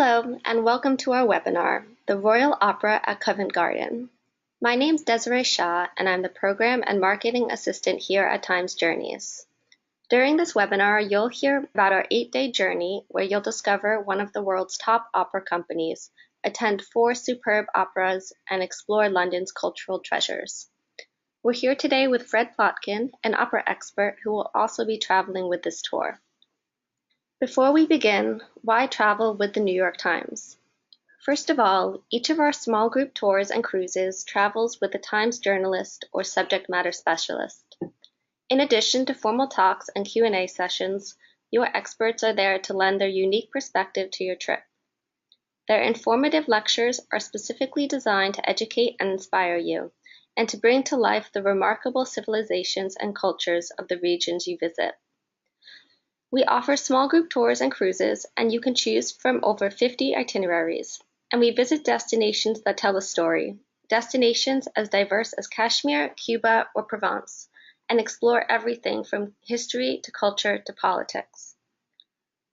Hello, and welcome to our webinar, The Royal Opera at Covent Garden. My name's Desiree Shah, and I'm the Program and Marketing Assistant here at Times Journeys. During this webinar, you'll hear about our 8-day journey where you'll discover one of the world's top opera companies, attend 4 superb operas, and explore London's cultural treasures. We're here today with Fred Plotkin, an opera expert who will also be traveling with this tour. Before we begin, why travel with the New York Times? First of all, each of our small group tours and cruises travels with a Times journalist or subject matter specialist. In addition to formal talks and Q&A sessions, your experts are there to lend their unique perspective to your trip. Their informative lectures are specifically designed to educate and inspire you, and to bring to life the remarkable civilizations and cultures of the regions you visit. We offer small group tours and cruises, and you can choose from over 50 itineraries. And we visit destinations that tell a story, destinations as diverse as Kashmir, Cuba, or Provence, and explore everything from history to culture to politics.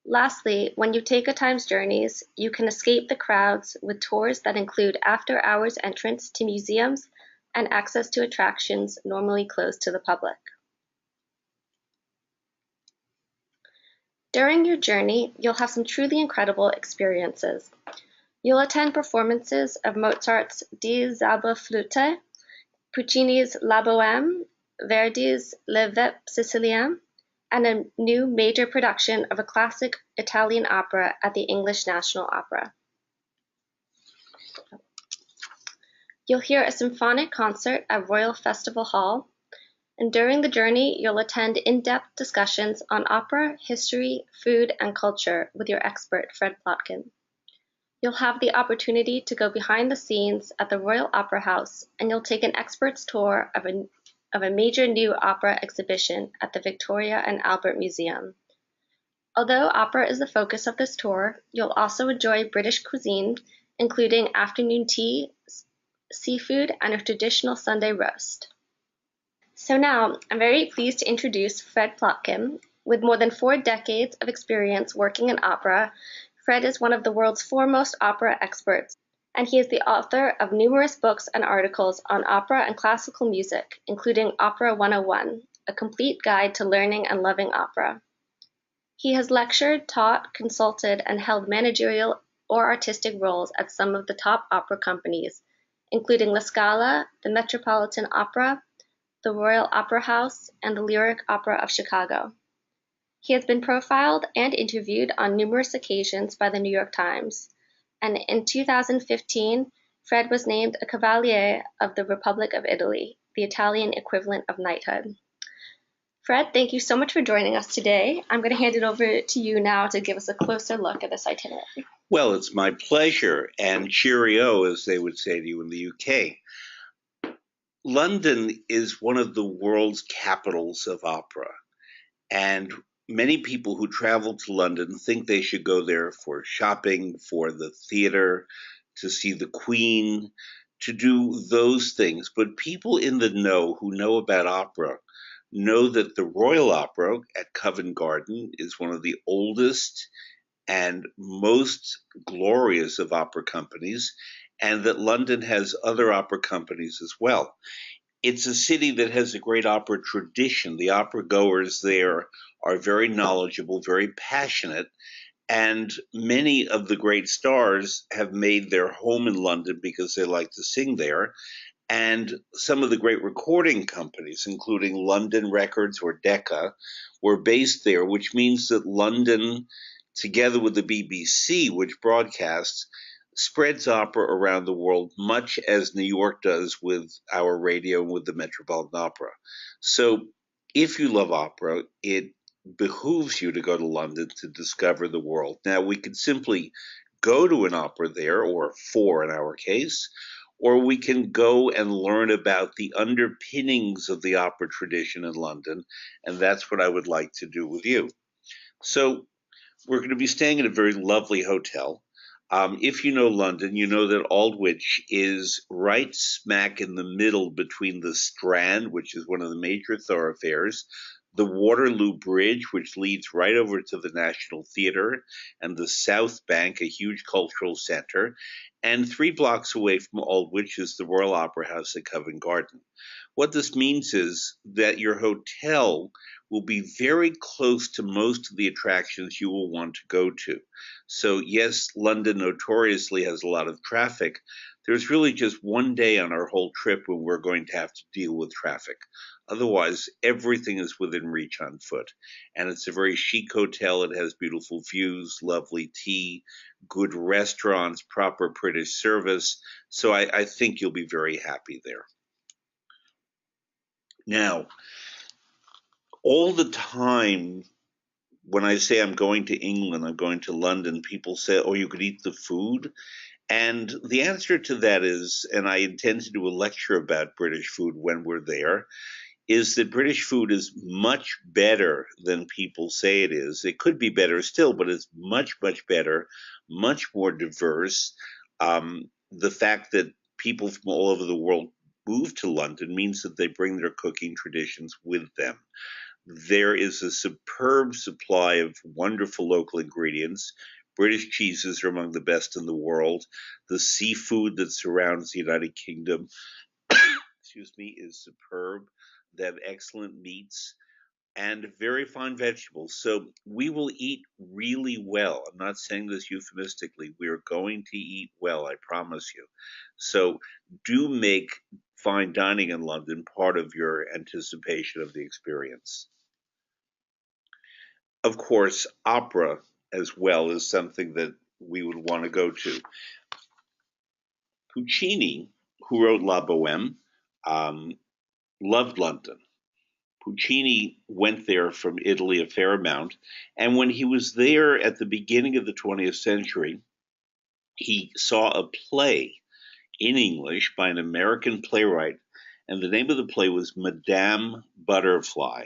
Lastly, when you take a Times Journeys, you can escape the crowds with tours that include after-hours entrance to museums and access to attractions normally closed to the public. During your journey, you'll have some truly incredible experiences. You'll attend performances of Mozart's Die Zauberflöte, Puccini's La Bohème, Verdi's Le Vep Sicilien, and a new major production of a classic Italian opera at the English National Opera. You'll hear a symphonic concert at Royal Festival Hall, and during the journey, you'll attend in-depth discussions on opera, history, food, and culture with your expert, Fred Plotkin. You'll have the opportunity to go behind the scenes at the Royal Opera House, and you'll take an expert's tour of a major new opera exhibition at the Victoria and Albert Museum. Although opera is the focus of this tour, you'll also enjoy British cuisine, including afternoon tea, seafood, and a traditional Sunday roast. So now, I'm very pleased to introduce Fred Plotkin. With more than 4 decades of experience working in opera, Fred is one of the world's foremost opera experts, and he is the author of numerous books and articles on opera and classical music, including Opera 101, a complete guide to learning and loving opera. He has lectured, taught, consulted, and held managerial or artistic roles at some of the top opera companies, including La Scala, the Metropolitan Opera, the Royal Opera House, and the Lyric Opera of Chicago. He has been profiled and interviewed on numerous occasions by the New York Times, and in 2015, Fred was named a Cavaliere of the Republic of Italy, the Italian equivalent of knighthood. Fred, thank you so much for joining us today. I'm going to hand it over to you now to give us a closer look at this itinerary. Well, it's my pleasure, and cheerio, as they would say to you in the UK. London is one of the world's capitals of opera, and many people who travel to London think they should go there for shopping, for the theater, to see the Queen, to do those things. But people in the know who know about opera know that the Royal Opera at Covent Garden is one of the oldest and most glorious of opera companies, and that London has other opera companies as well. It's a city that has a great opera tradition. The opera goers there are very knowledgeable, very passionate, and many of the great stars have made their home in London because they like to sing there. And some of the great recording companies, including London Records or Decca, were based there, which means that London, together with the BBC, which broadcasts, spreads opera around the world, much as New York does with our radio and with the Metropolitan Opera. So if you love opera, it behooves you to go to London to discover the world. Now, we could simply go to an opera there, or 4 in our case, or we can go and learn about the underpinnings of the opera tradition in London, and that's what I would like to do with you. So we're going to be staying in a very lovely hotel. If you know London, you know that Aldwych is right smack in the middle between the Strand, which is one of the major thoroughfares, the Waterloo Bridge, which leads right over to the National Theatre, and the South Bank, a huge cultural center, and 3 blocks away from Aldwych is the Royal Opera House at Covent Garden. What this means is that your hotel will be very close to most of the attractions you will want to go to. So, yes, London notoriously has a lot of traffic. There's really just one day on our whole trip when we're going to have to deal with traffic. Otherwise, everything is within reach on foot. And it's a very chic hotel. It has beautiful views, lovely tea, good restaurants, proper British service. So I think you'll be very happy there. Now, all the time when I say I'm going to England, I'm going to London, people say, oh, you could eat the food. And the answer to that is, and I intend to do a lecture about British food when we're there, is that British food is much better than people say it is. It could be better still, but it's much, much better, much more diverse. The fact that people from all over the world move to London means that they bring their cooking traditions with them. There is a superb supply of wonderful local ingredients. British cheeses are among the best in the world. The seafood that surrounds the United Kingdom, excuse me, is superb. They have excellent meats and very fine vegetables. So we will eat really well. I'm not saying this euphemistically. We are going to eat well, I promise you. So do make fine dining in London part of your anticipation of the experience. Of course, opera as well is something that we would want to go to. Puccini, who wrote La Boheme, um, loved London. Puccini went there from Italy a fair amount, and when he was there at the beginning of the 20th century, he saw a play in English by an American playwright, and the name of the play was Madame Butterfly.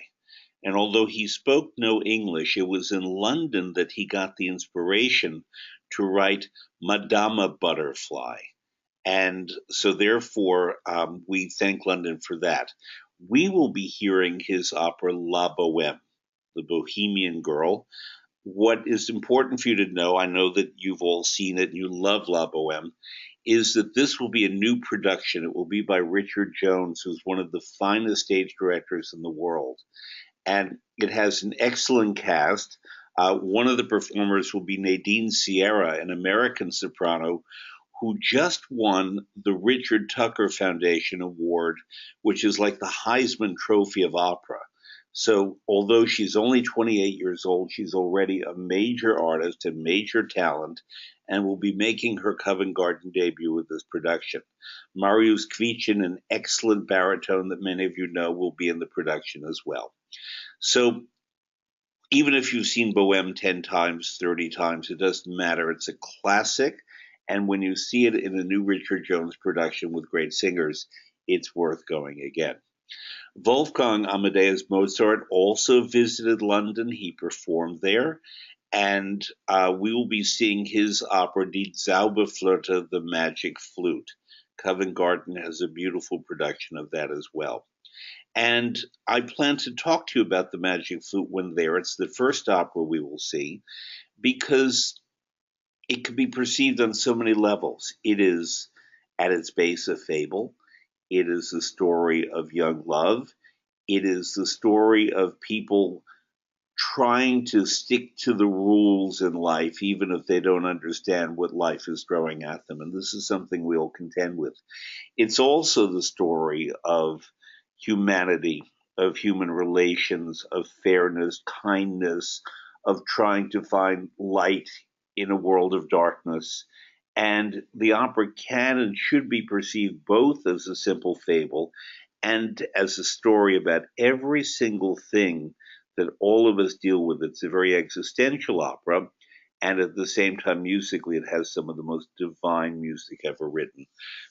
And although he spoke no English, it was in London that he got the inspiration to write Madama Butterfly. And so, therefore, we thank London for that. We will be hearing his opera La Boheme, the Bohemian Girl. What is important for you to know, I know that you've all seen it and you love La Boheme, is that this will be a new production. It will be by Richard Jones, who's one of the finest stage directors in the world. And it has an excellent cast. One of the performers will be Nadine Sierra, an American soprano who just won the Richard Tucker Foundation Award, which is like the Heisman Trophy of opera. So, although she's only 28 years old, she's already a major artist and major talent, and will be making her Covent Garden debut with this production. Mariusz Kwiecien, an excellent baritone that many of you know, will be in the production as well. So, even if you've seen Bohème 10 times, 30 times, it doesn't matter. It's a classic. And when you see it in a new Richard Jones production with great singers, it's worth going again. Wolfgang Amadeus Mozart also visited London. He performed there. And we will be seeing his opera, Die Zauberflöte, The Magic Flute. Covent Garden has a beautiful production of that as well. And I plan to talk to you about the Magic Flute when there. It's the first opera we will see because it can be perceived on so many levels. It is, at its base, a fable. It is the story of young love. It is the story of people trying to stick to the rules in life, even if they don't understand what life is throwing at them. And this is something we'll contend with. It's also the story of humanity, of human relations, of fairness, kindness, of trying to find light in a world of darkness. And the opera can and should be perceived both as a simple fable and as a story about every single thing that all of us deal with. It's a very existential opera, and at the same time, musically, it has some of the most divine music ever written.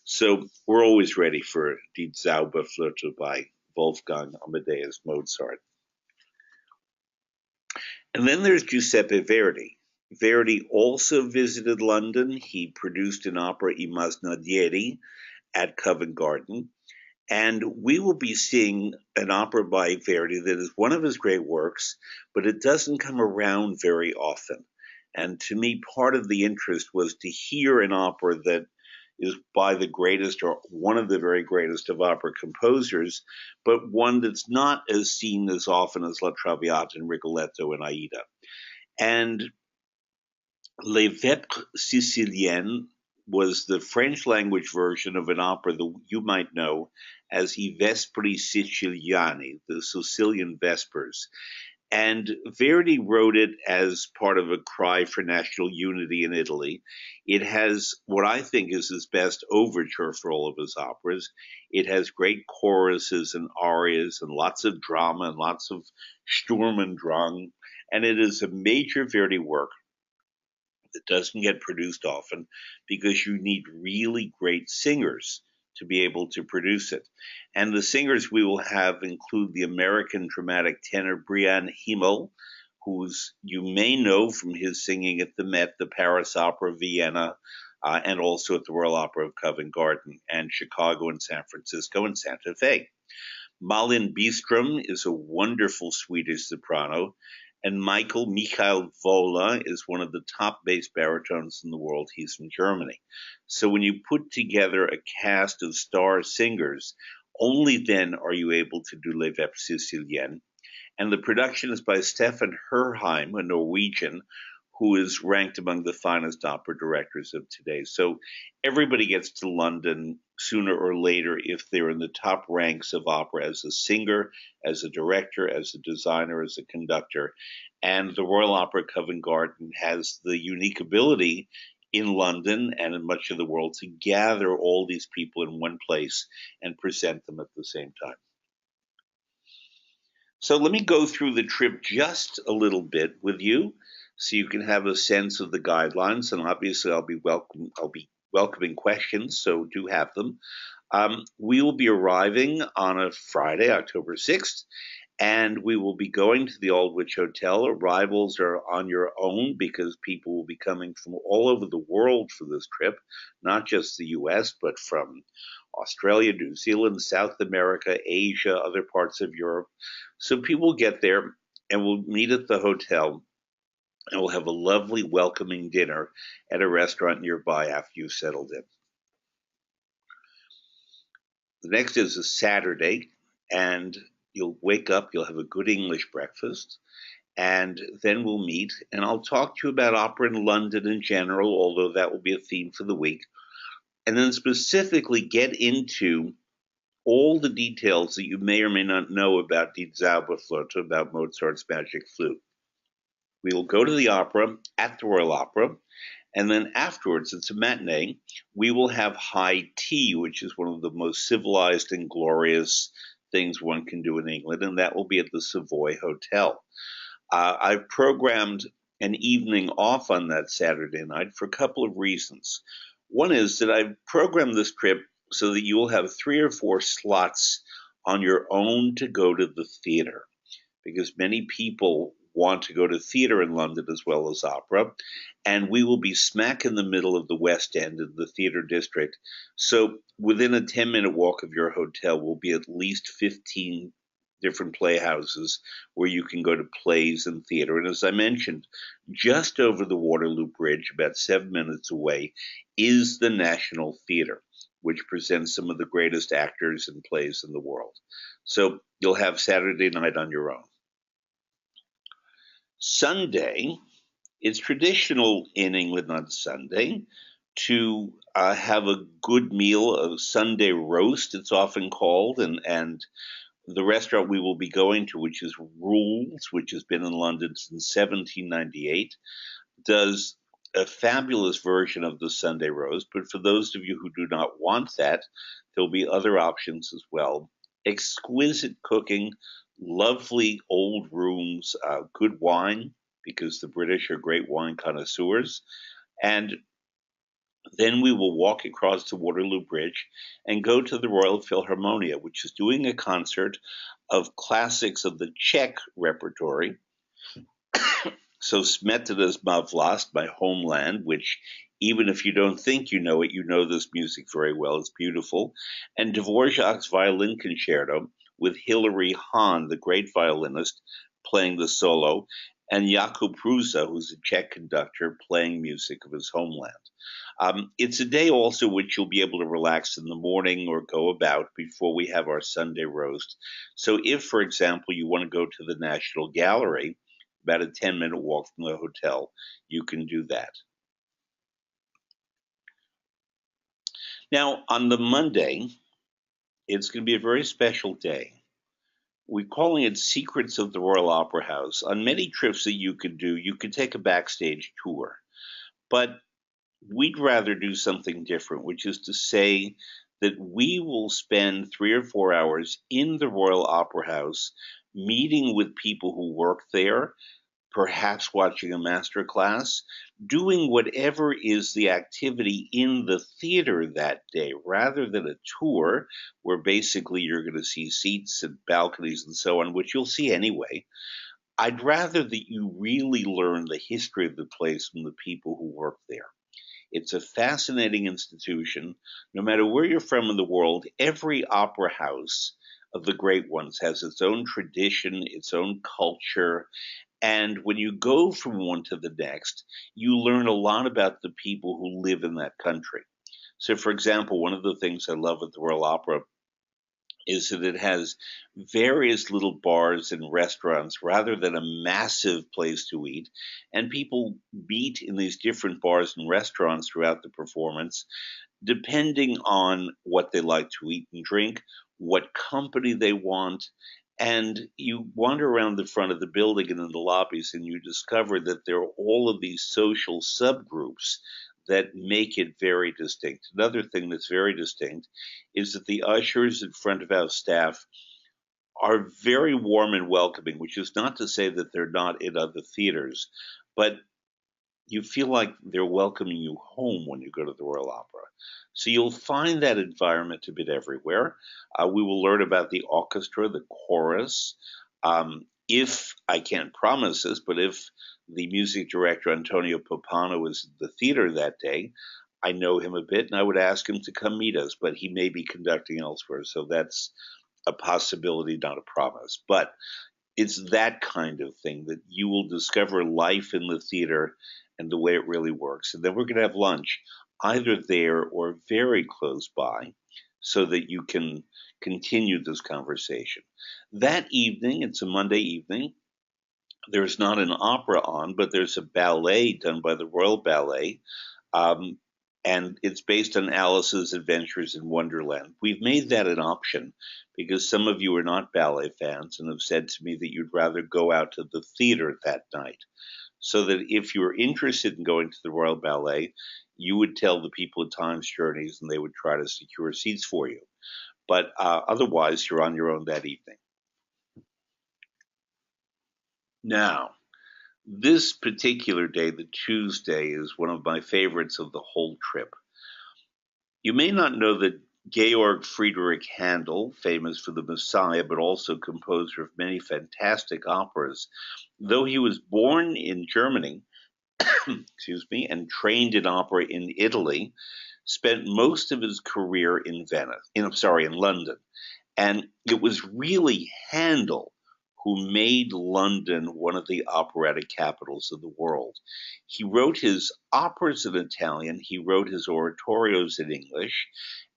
So we're always ready for Die Zauberflöte by Wolfgang Amadeus Mozart. And then there's Giuseppe Verdi. Verdi also visited London. He produced an opera, I Masnadieri, at Covent Garden. And we will be seeing an opera by Verdi that is one of his great works, but it doesn't come around very often. And to me, part of the interest was to hear an opera that is by the greatest or one of the very greatest of opera composers, but one that's not as seen as often as La Traviata and Rigoletto and Aida. And Les Vêpres Siciliennes was the French language version of an opera that you might know as I Vespri Siciliani, the Sicilian Vespers. And Verdi wrote it as part of a cry for national unity in Italy. It has what I think is his best overture for all of his operas. It has great choruses and arias and lots of drama and lots of Sturm und Drang. And it is a major Verdi work that doesn't get produced often because you need really great singers to be able to produce it. And the singers we will have include the American dramatic tenor Brian Himmel, who's you may know from his singing at the Met, the Paris Opera, Vienna, and also at the Royal Opera of Covent Garden, and Chicago and San Francisco and Santa Fe. Malin Bistrom is a wonderful Swedish soprano, and Michael Vola is one of the top bass baritones in the world. He's from Germany. So when you put together a cast of star singers, only then are you able to do Les Vêpres Siciliennes. And the production is by Stefan Herheim, a Norwegian, who is ranked among the finest opera directors of today. So everybody gets to London sooner or later if they're in the top ranks of opera as a singer, as a director, as a designer, as a conductor. And the Royal Opera Covent Garden has the unique ability in London and in much of the world to gather all these people in one place and present them at the same time. So let me go through the trip just a little bit with you so you can have a sense of the guidelines. And obviously I'll be welcoming questions, so do have them. We will be arriving on a Friday, October 6th, and we will be going to the Aldwych Hotel. Arrivals are on your own because people will be coming from all over the world for this trip, not just the US, but from Australia, New Zealand, South America, Asia, other parts of Europe. So people will get there and we'll meet at the hotel and we'll have a lovely welcoming dinner at a restaurant nearby after you've settled in. The next is a Saturday, and you'll wake up, you'll have a good English breakfast, and then we'll meet, and I'll talk to you about opera in London in general, although that will be a theme for the week, and then specifically get into all the details that you may or may not know about Die Zauberflöte, about Mozart's magic flute. We will go to the opera at the Royal Opera, and then afterwards, it's a matinee, we will have high tea, which is one of the most civilized and glorious things one can do in England, and that will be at the Savoy Hotel. I've programmed an evening off on that Saturday night for a couple of reasons. One is that I've programmed this trip so that you will have 3 or 4 slots on your own to go to the theater, because many people want to go to theater in London as well as opera, and we will be smack in the middle of the West End of the theater district. So within a 10-minute walk of your hotel will be at least 15 different playhouses where you can go to plays and theater. And as I mentioned, just over the Waterloo Bridge, about 7 minutes away, is the National Theatre, which presents some of the greatest actors and plays in the world. So you'll have Saturday night on your own. Sunday, it's traditional in England on Sunday to have a good meal, a Sunday roast, it's often called, and the restaurant we will be going to, which is Rules, which has been in London since 1798, does a fabulous version of the Sunday roast. But for those of you who do not want that, there'll be other options as well. Exquisite cooking, lovely old rooms, good wine, because the British are great wine connoisseurs. And then we will walk across the Waterloo Bridge and go to the Royal Philharmonia, which is doing a concert of classics of the Czech repertory. So Smetana's Ma Vlast, My Homeland, which Even if you don't think you know it, you know this music very well. It's beautiful. And Dvorak's Violin Concerto with Hilary Hahn, the great violinist, playing the solo, and Jakub Prusa, who's a Czech conductor, playing music of his homeland. It's a day also which you'll be able to relax in the morning or go about before we have our Sunday roast. So if, for example, you want to go to the National Gallery, about a 10-minute walk from the hotel, you can do that. Now, on the Monday, it's going to be a very special day. We're calling it Secrets of the Royal Opera House. On many trips that you could do, you could take a backstage tour. But we'd rather do something different, which is to say that we will spend 3 or 4 hours in the Royal Opera House meeting with people who work there, perhaps watching a master class, doing whatever is the activity in the theater that day, rather than a tour where basically you're going to see seats and balconies and so on, which you'll see anyway. I'd rather that you really learn the history of the place from the people who work there. It's a fascinating institution. No matter where you're from in the world, every opera house of the great ones has its own tradition, its own culture, and when you go from one to the next, you learn a lot about the people who live in that country. So, for example, one of the things I love at the Royal Opera is that it has various little bars and restaurants rather than a massive place to eat. And people meet in these different bars and restaurants throughout the performance, depending on what they like to eat and drink, what company they want. And you wander around the front of the building and in the lobbies, and you discover that there are all of these social subgroups that make it very distinct. Another thing that's very distinct is that the ushers and front of house staff are very warm and welcoming, which is not to say that they're not in other theaters, but you feel like they're welcoming you home when you go to the Royal Opera. So you'll find that environment a bit everywhere. We will learn about the orchestra, the chorus. If I can't promise this, but if the music director Antonio Popano is at the theater that day, I know him a bit, and I would ask him to come meet us. But he may be conducting elsewhere, so that's a possibility, not a promise. But it's that kind of thing that you will discover life in the theater and the way it really works. And then we're going to have lunch either there or very close by so that you can continue this conversation. That evening, it's a Monday evening, there's not an opera on, but there's a ballet done by the Royal Ballet. Um, and it's based on Alice's Adventures in Wonderland. We've made that an option because some of you are not ballet fans and have said to me that you'd rather go out to the theater that night. So that if you're interested in going to the Royal Ballet, you would tell the people at Times Journeys and they would try to secure seats for you. But otherwise, you're on your own that evening. Now, this particular day, the Tuesday, is one of my favorites of the whole trip. You may not know that Georg Friedrich Handel, famous for the Messiah, but also composer of many fantastic operas, though he was born in Germany, excuse me, and trained in opera in Italy, spent most of his career in in London. And it was really Handel who made London one of the operatic capitals of the world. He wrote his operas in Italian, he wrote his oratorios in English,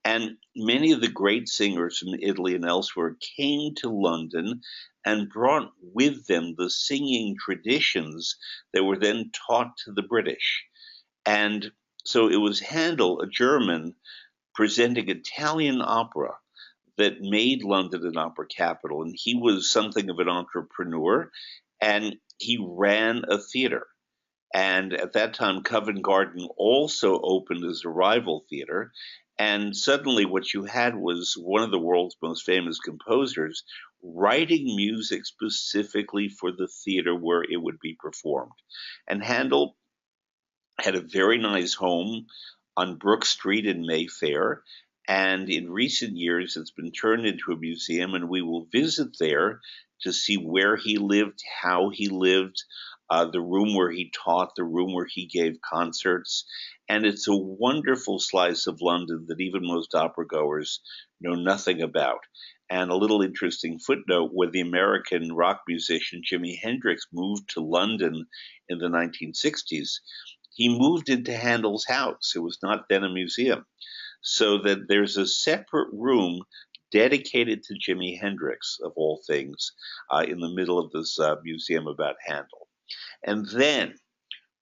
and many of the great singers from Italy and elsewhere came to London and brought with them the singing traditions that were then taught to the British. And so it was Handel, a German, presenting Italian opera that made London an opera capital. And he was something of an entrepreneur, and he ran a theater. And at that time, Covent Garden also opened as a rival theater. And suddenly, what you had was one of the world's most famous composers writing music specifically for the theater where it would be performed. And Handel had a very nice home on Brook Street in Mayfair. And in recent years, it's been turned into a museum, and we will visit there to see where he lived, how he lived. the room where he taught, the room where he gave concerts. And it's a wonderful slice of London that even most opera goers know nothing about. And a little interesting footnote, when the American rock musician Jimi Hendrix moved to London in the 1960s, he moved into Handel's house. It was not then a museum. So that there's a separate room dedicated to Jimi Hendrix, of all things, in the middle of this museum about Handel. And then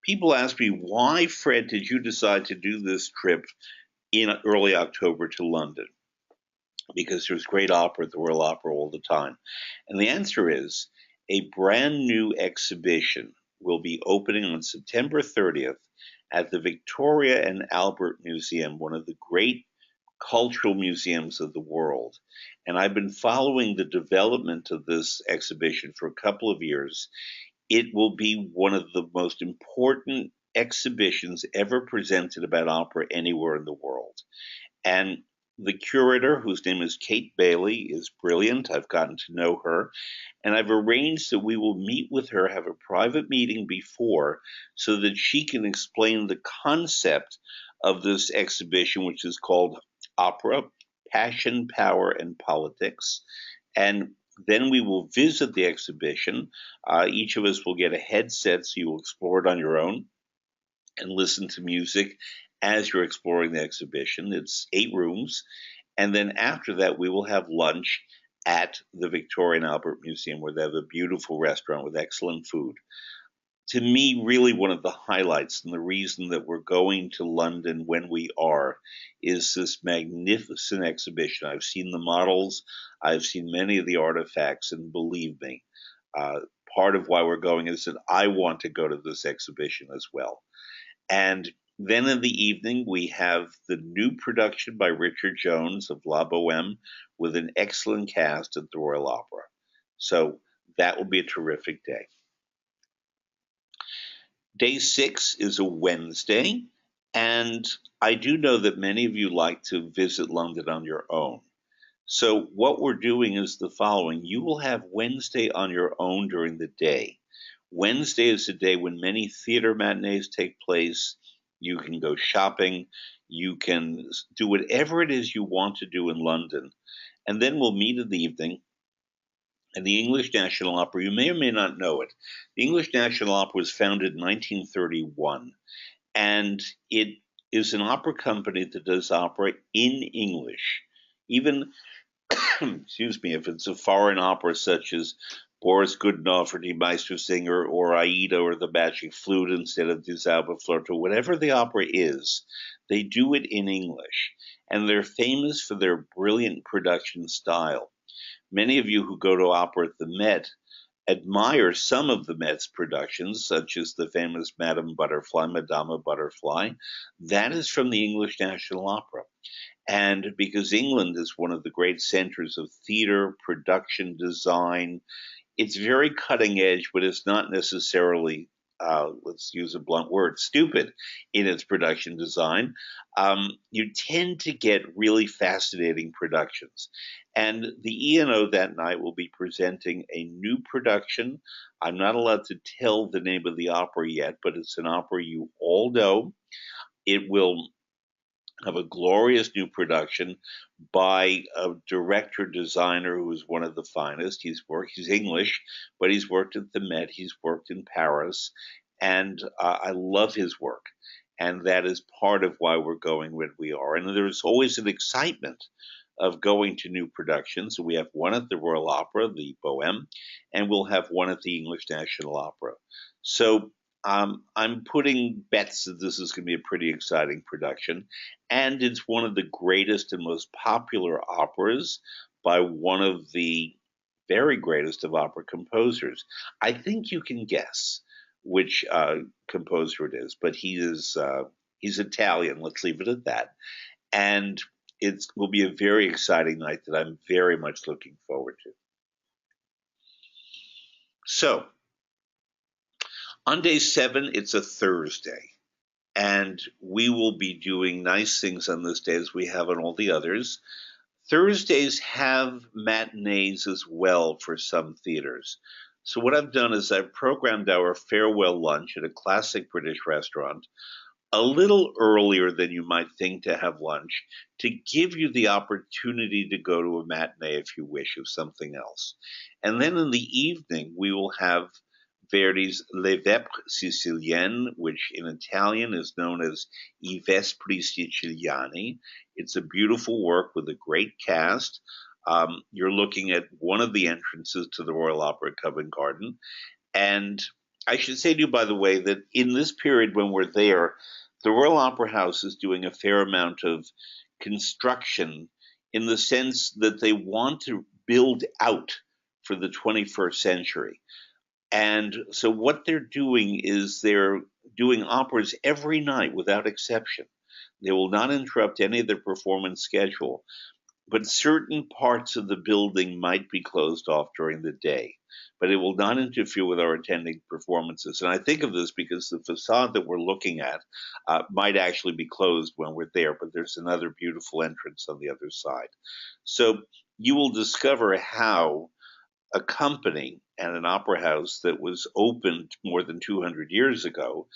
people ask me, why, Fred, did you decide to do this trip in early October to London? Because there's great opera at the Royal Opera all the time. And the answer is a brand new exhibition will be opening on September 30th at the Victoria and Albert Museum, one of the great cultural museums of the world. And I've been following the development of this exhibition for a couple of years. It will be one of the most important exhibitions ever presented about opera anywhere in the world. And the curator, whose name is Kate Bailey, is brilliant. I've gotten to know her. And I've arranged that we will meet with her, have a private meeting before, so that she can explain the concept of this exhibition, which is called Opera, Passion, Power, and Politics. And then we will visit the exhibition. Each of us will get a headset, so you will explore it on your own and listen to music as you're exploring the exhibition. It's 8 rooms. And then after that, we will have lunch at the Victoria and Albert Museum, where they have a beautiful restaurant with excellent food. To me, really one of the highlights and the reason that we're going to London when we are is this magnificent exhibition. I've seen the models, I've seen many of the artifacts, and believe me, uh, part of why we're going is that I want to go to this exhibition as well. And then in the evening, we have the new production by Richard Jones of La Boheme with an excellent cast at the Royal Opera. So that will be a terrific day. Day 6 is a Wednesday, and I do know that many of you like to visit London on your own. So what we're doing is the following. You will have Wednesday on your own during the day. Wednesday is the day when many theater matinees take place. You can go shopping. You can do whatever it is you want to do in London. And then we'll meet in the evening at the English National Opera. You may or may not know it. The English National Opera was founded in 1931, and it is an opera company that does opera in English. Even excuse me, if it's a foreign opera such as Boris Godunov or Die Meistersinger or Aida or The Magic Flute instead of Die Zauberflöte, whatever the opera is, they do it in English. And they're famous for their brilliant production style. Many of you who go to opera at the Met admire some of the Met's productions, such as the famous Madame Butterfly, Madama Butterfly. That is from the English National Opera. And because England is one of the great centers of theater, production, design, it's very cutting edge, but it's not necessarily, let's use a blunt word, stupid in its production design. You tend to get really fascinating productions. And the ENO that night will be presenting a new production. I'm not allowed to tell the name of the opera yet, but it's an opera you all know. It will have a glorious new production by a director designer who is one of the finest. He's English, but he's worked at the Met, he's worked in Paris, and I love his work. And that is part of why we're going when we are. And there's always an excitement of going to new productions. We have one at the Royal Opera, the Bohème, and we'll have one at the English National Opera. So I'm putting bets that this is going to be a pretty exciting production. And it's one of the greatest and most popular operas by one of the very greatest of opera composers. I think you can guess which composer it is, but he's Italian. Let's leave it at that. And it will be a very exciting night that I'm very much looking forward to. So, on day 7, it's a Thursday, and we will be doing nice things on this day as we have on all the others. Thursdays have matinees as well for some theaters. So what I've done is I've programmed our farewell lunch at a classic British restaurant a little earlier than you might think to have lunch, to give you the opportunity to go to a matinee if you wish of something else. And then in the evening, we will have Verdi's Le Vêpres Sicilienne, which in Italian is known as I Vespri Siciliani. It's a beautiful work with a great cast. You're looking at one of the entrances to the Royal Opera at Covent Garden. And I should say to you, by the way, that in this period when we're there, the Royal Opera House is doing a fair amount of construction in the sense that they want to build out for the 21st century. And so what they're doing is they're doing operas every night without exception. They will not interrupt any of their performance schedule, but certain parts of the building might be closed off during the day. But it will not interfere with our attending performances. And I think of this because the facade that we're looking at might actually be closed when we're there, but there's another beautiful entrance on the other side. So you will discover how a company and an opera house that was opened more than 200 years ago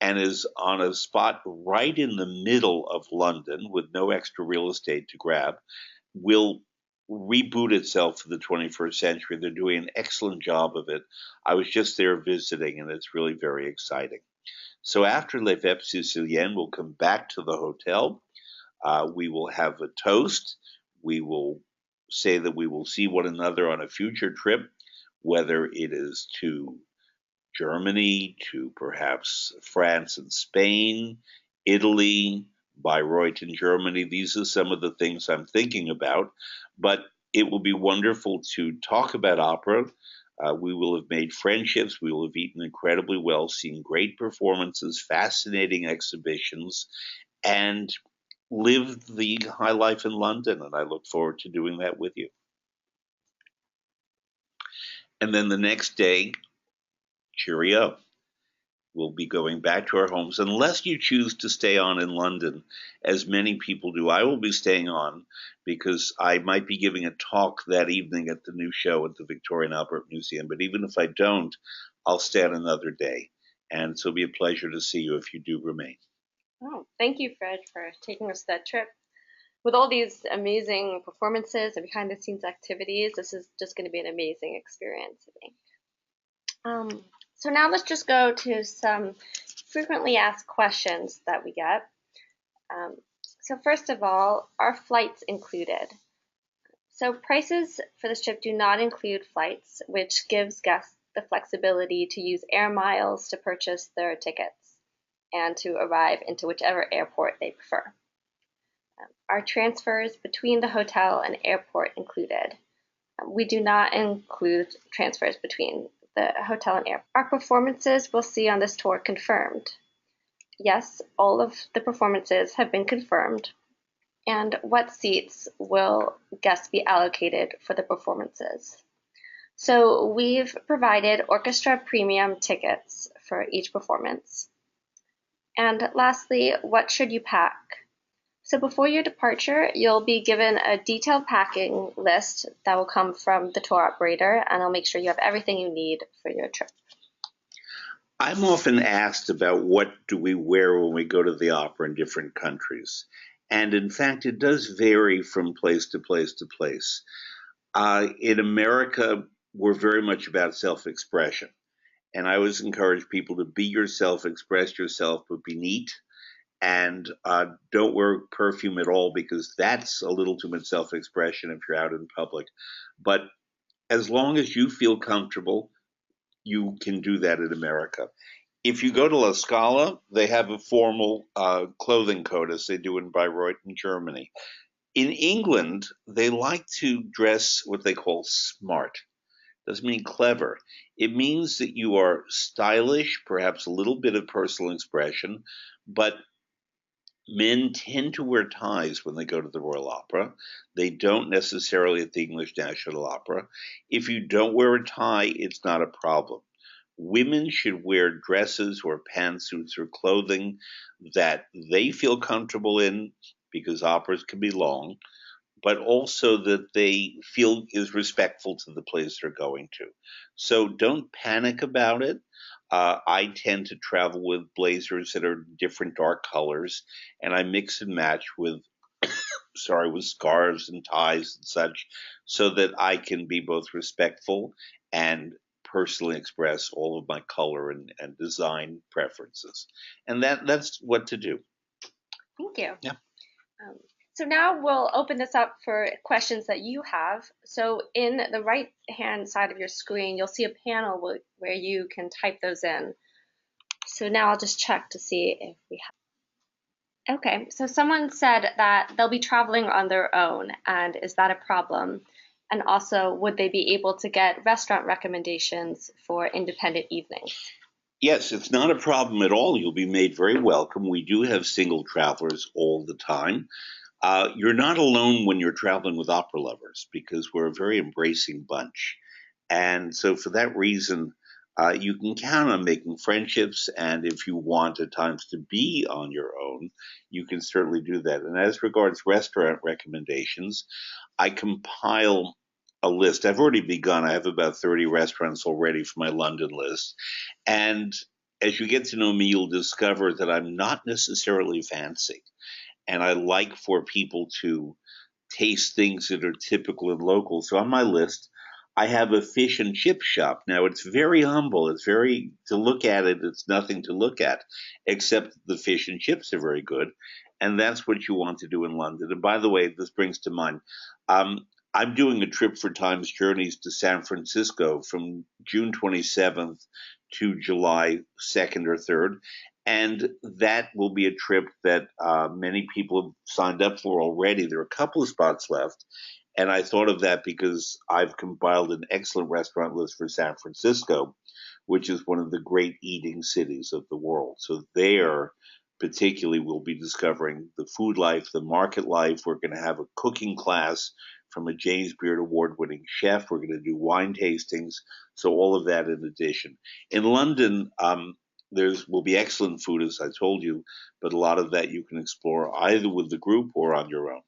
and is on a spot right in the middle of London with no extra real estate to grab will reboot itself for the 21st century. They're doing an excellent job of it. I was just there visiting, and it's really very exciting. So after Les Vêpres Siciliennes, we'll come back to the hotel. We will have a toast. We will say that we will see one another on a future trip, whether it is to Germany, to perhaps France and Spain, Italy, Bayreuth in Germany. These are some of the things I'm thinking about, but it will be wonderful to talk about opera. We will have made friendships. We will have eaten incredibly well, seen great performances, fascinating exhibitions, and lived the high life in London. And I look forward to doing that with you. And then the next day, cheerio. We'll be going back to our homes unless you choose to stay on in London, as many people do. I will be staying on because I might be giving a talk that evening at the new show at the Victoria and Albert Museum. But even if I don't, I'll stay on another day. And so it'll be a pleasure to see you if you do remain. Oh, thank you, Fred, for taking us that trip. With all these amazing performances and behind the scenes activities, this is just going to be an amazing experience, I think. So now let's just go to some frequently asked questions that we get. So first of all, are flights included? So prices for this trip do not include flights, which gives guests the flexibility to use air miles to purchase their tickets and to arrive into whichever airport they prefer. Are transfers between the hotel and airport included? We do not include transfers between the hotel and airport. Our performances we'll see on this tour confirmed. Yes, all of the performances have been confirmed. And what seats will guests be allocated for the performances? So we've provided orchestra premium tickets for each performance. And lastly, what should you pack? So before your departure, you'll be given a detailed packing list that will come from the tour operator, and I'll make sure you have everything you need for your trip. I'm often asked about what do we wear when we go to the opera in different countries. And in fact, it does vary from place to place to place. In America, we're very much about self-expression. And I always encourage people to be yourself, express yourself, but be neat. And don't wear perfume at all because that's a little too much self-expression if you're out in public. But as long as you feel comfortable, you can do that in America. If you go to La Scala, they have a formal clothing code as they do in Bayreuth in Germany. In England, they like to dress what they call smart. Doesn't mean clever. It means that you are stylish, perhaps a little bit of personal expression, but men tend to wear ties when they go to the Royal Opera. They don't necessarily at the English National Opera. If you don't wear a tie, it's not a problem. Women should wear dresses or pantsuits or clothing that they feel comfortable in because operas can be long, but also that they feel is respectful to the place they're going to. So don't panic about it. I tend to travel with blazers that are different dark colors, and I mix and match with with scarves and ties and such, so that I can be both respectful and personally express all of my color and design preferences. And that's what to do. Thank you. Yeah. Um, so now we'll open this up for questions that you have. So in the right hand side of your screen, you'll see a panel where you can type those in. So now I'll just check to see if we have. Okay, so someone said that they'll be traveling on their own, and is that a problem? And also, would they be able to get restaurant recommendations for independent evenings? Yes, it's not a problem at all. You'll be made very welcome. We do have single travelers all the time. You're not alone when you're traveling with opera lovers because we're a very embracing bunch. And so, for that reason, you can count on making friendships. And if you want at times to be on your own, you can certainly do that. And as regards restaurant recommendations, I compile a list. I've already begun. I have about 30 restaurants already for my London list. And as you get to know me, you'll discover that I'm not necessarily fancy. And I like for people to taste things that are typical and local. So on my list, I have a fish and chip shop. Now it's very humble. It's very, to look at it, it's nothing to look at, except the fish and chips are very good. And that's what you want to do in London. And by the way, this brings to mind, I'm doing a trip for Times Journeys to San Francisco from June 27th to July 2nd or 3rd. And that will be a trip that many people have signed up for already. There are a couple of spots left. And I thought of that because I've compiled an excellent restaurant list for San Francisco, which is one of the great eating cities of the world. So there, particularly, we'll be discovering the food life, the market life. We're going to have a cooking class from a James Beard award-winning chef. We're going to do wine tastings. So all of that in addition. In London, there's will be excellent food, as I told you, but a lot of that you can explore either with the group or on your own.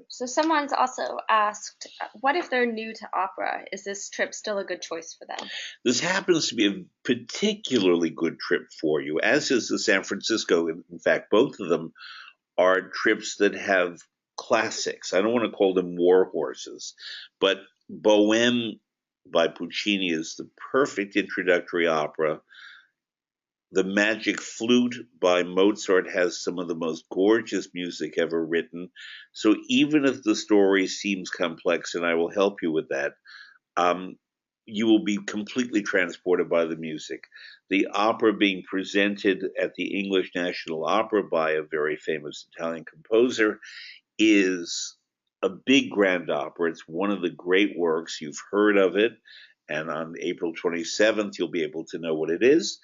So someone's also asked, what if they're new to opera? Is this trip still a good choice for them? This happens to be a particularly good trip for you, as is the San Francisco. In fact, both of them are trips that have classics. I don't want to call them war horses, but Bohème by Puccini is the perfect introductory opera. The Magic Flute by Mozart has some of the most gorgeous music ever written. So even if the story seems complex, and I will help you with that, um, you will be completely transported by the music. The opera being presented at the English National Opera by a very famous Italian composer is a big grand opera. It's one of the great works. You've heard of it. And on April 27th, you'll be able to know what it is.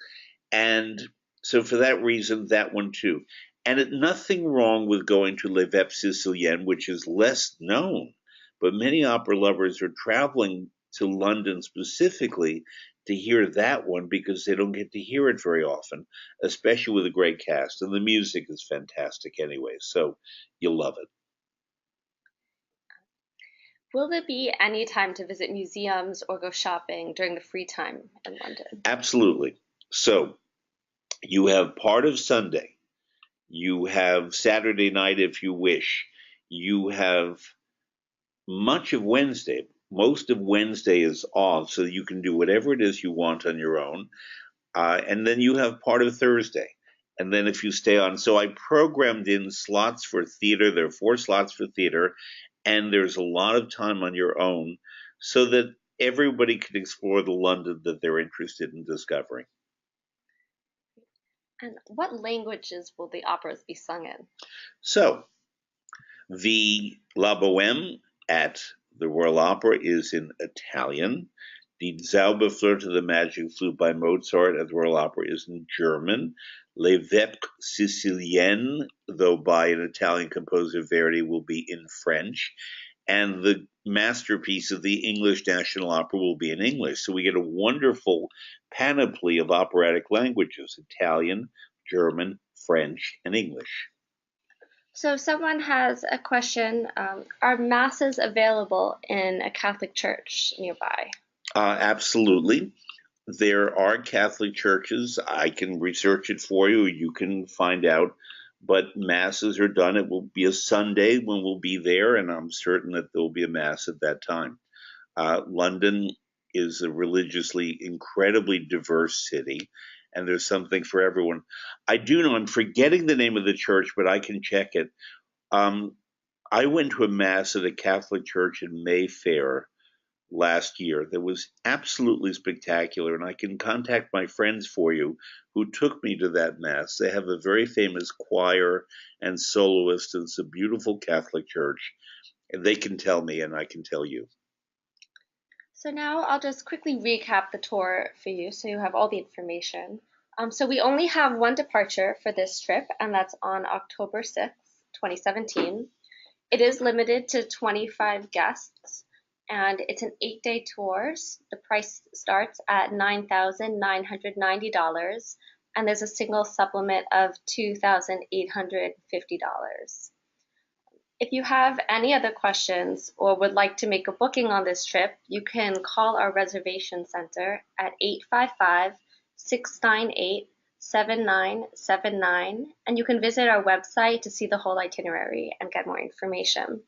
And so for that reason, that one too. And nothing wrong with going to Les Vepes Siciliennes, which is less known, but many opera lovers are traveling to London specifically to hear that one because they don't get to hear it very often, especially with a great cast. And the music is fantastic anyway, so you'll love it. Will there be any time to visit museums or go shopping during the free time in London? Absolutely. So you have part of Sunday. You have Saturday night if you wish. You have much of Wednesday. Most of Wednesday is off, so you can do whatever it is you want on your own. And then you have part of Thursday. And then if you stay on, so I programmed in slots for theater. There are 4 slots for theater, and there's a lot of time on your own so that everybody can explore the London that they're interested in discovering. And what languages will the operas be sung in? So the La Boheme at the Royal Opera is in Italian. Die Zauberflöte, the Magic Flute by Mozart at the Royal Opera is in German. Les Vepes Siciliennes, though by an Italian composer Verdi, will be in French. And the masterpiece of the English National Opera will be in English. So we get a wonderful panoply of operatic languages: Italian, German, French, and English. So someone has a question, are masses available in a Catholic church nearby? Absolutely. There are Catholic churches. I can research it for you. You can find out. But masses are done. It will be a Sunday when we'll be there, and I'm certain that there will be a mass at that time. London is a religiously incredibly diverse city, and there's something for everyone. I do know, I'm forgetting the name of the church, but I can check it. Um, I went to a mass at a Catholic church in Mayfair last year that was absolutely spectacular, and I can contact my friends for you who took me to that mass. They have a very famous choir and soloist, and it's a beautiful Catholic church, and they can tell me, and I can tell you. So now I'll just quickly recap the tour for you so you have all the information. So we only have one departure for this trip, and that's on October 6th, 2017. It is limited to 25 guests, and it's an 8-day tour. The price starts at $9,990, and there's a single supplement of $2,850. If you have any other questions or would like to make a booking on this trip, you can call our reservation center at 855-698-7979, and you can visit our website to see the whole itinerary and get more information.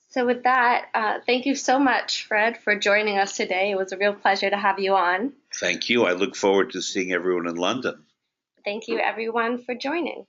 So with that, thank you so much, Fred, for joining us today. It was a real pleasure to have you on. Thank you. I look forward to seeing everyone in London. Thank you, everyone, for joining.